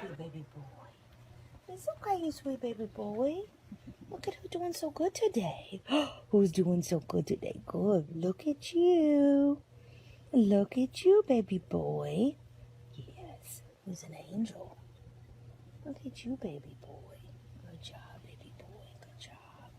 Good baby boy. It's okay, you sweet baby boy. Look at who's doing so good today. Who's doing so good today? Good. Look at you. Look at you, baby boy. Yes, who's an angel. Look at you, baby boy. Good job, baby boy. Good job.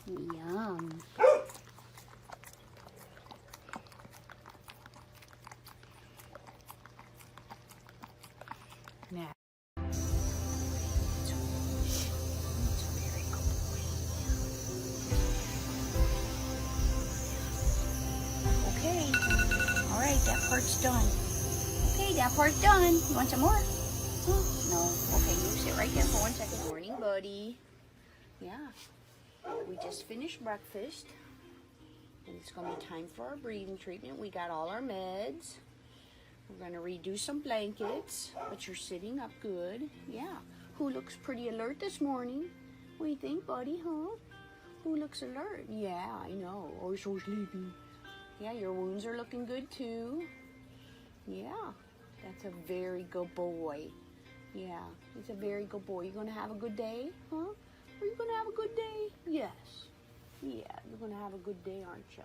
Yum. Now. Okay. All right, that part's done. Okay, that part's done. You want some more? No. Okay, you sit right there for 1 second. Morning, buddy. Yeah. We just finished breakfast. And it's going to be time for our breathing treatment. We got all our meds. We're going to redo some blankets. But you're sitting up good. Yeah. Who looks pretty alert this morning? What do you think, buddy, huh? Who looks alert? Yeah, I know. Oh, you're so sleepy. Yeah, your wounds are looking good, too. Yeah. That's a very good boy. Yeah, he's a very good boy. You going to have a good day, huh? Are you going to have a good day? Yes. Yeah, you're going to have a good day, aren't you?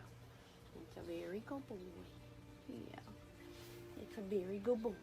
It's a very good boy. Yeah, it's a very good boy.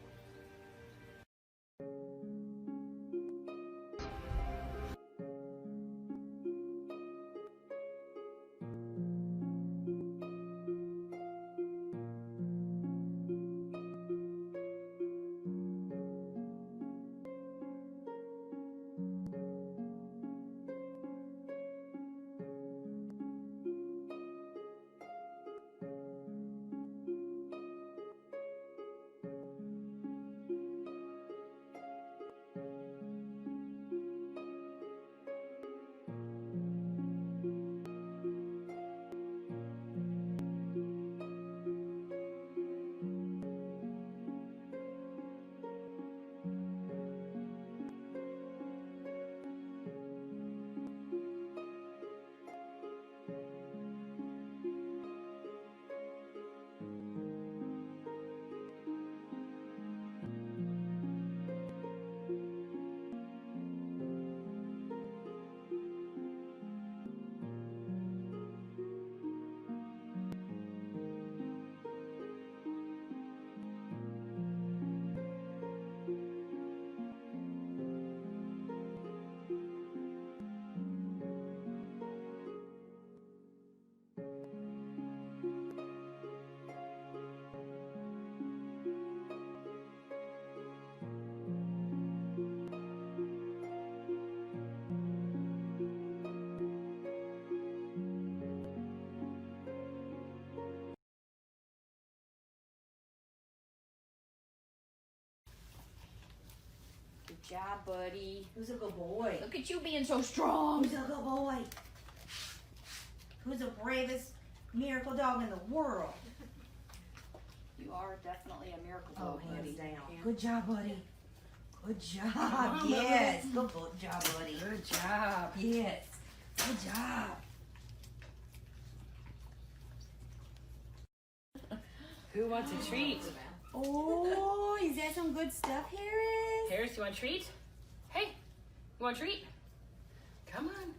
Good job, buddy. Who's a good boy? Look at you being so strong. Who's a good boy? Who's the bravest miracle dog in the world? You are definitely a miracle Oh, dog, hands buddy. down. Yeah. Good job, buddy. Good job. Yes. Good job, buddy. Good job. Yes. Good job. Who wants a treat? Oh, is that some good stuff, Harris? Harris, you want a treat? Hey, you want a treat? Come on.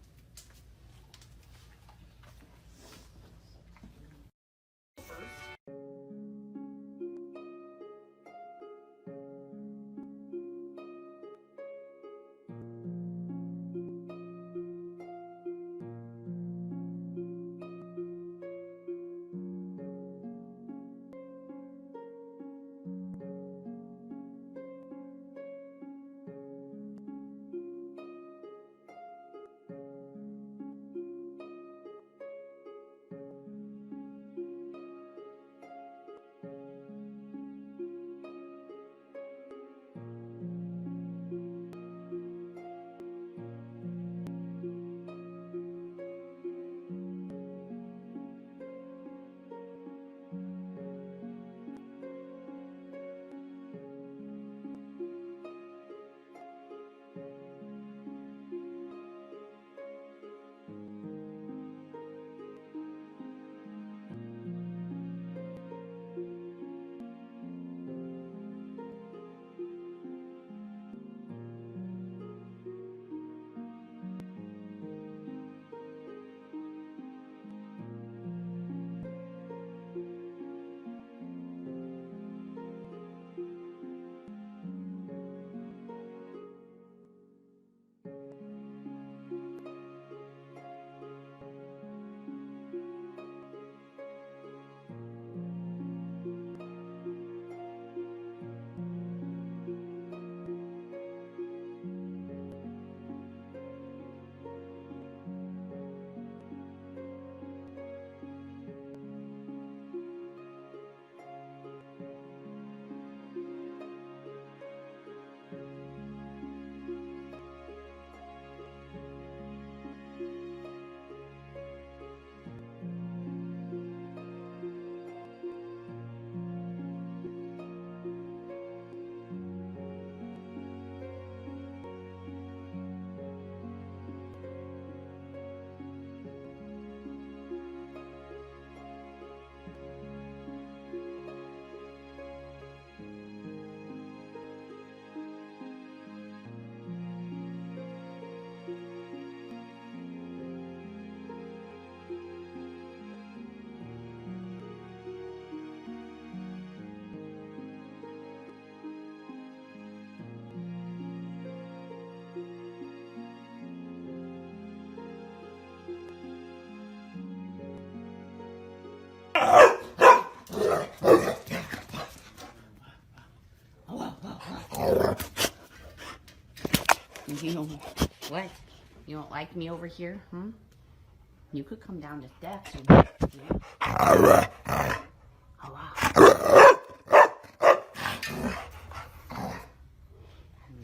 You don't, what? You don't like me over here, hmm? You could come down the steps and, yeah. Oh, wow.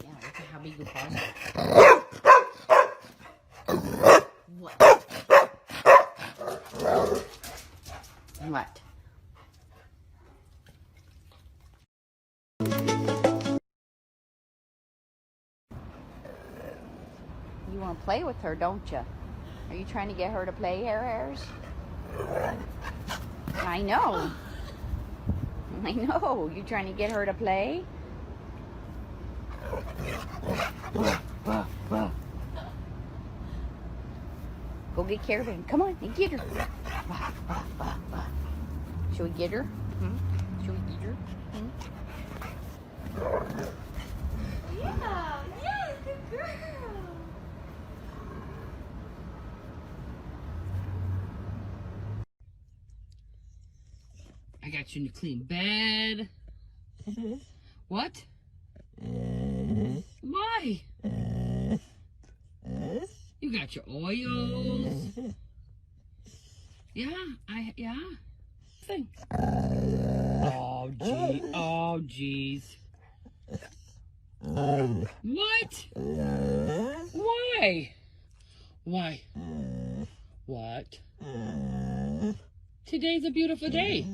Yeah, look at how big your paws are. What? What? You want to play with her, don't you? Are you trying to get her to play, Hair Hairs? I know. I know. You trying to get her to play? Go get Caravan. Come on and get her. Should we get her? Hmm? Should we get her? Hmm? Yeah, yes, good girl. I got you in a clean bed. What? Why? You got your oils. Yeah. Thing. Oh, gee. Oh, jeez. What? Why? Why? What? Today's a beautiful day.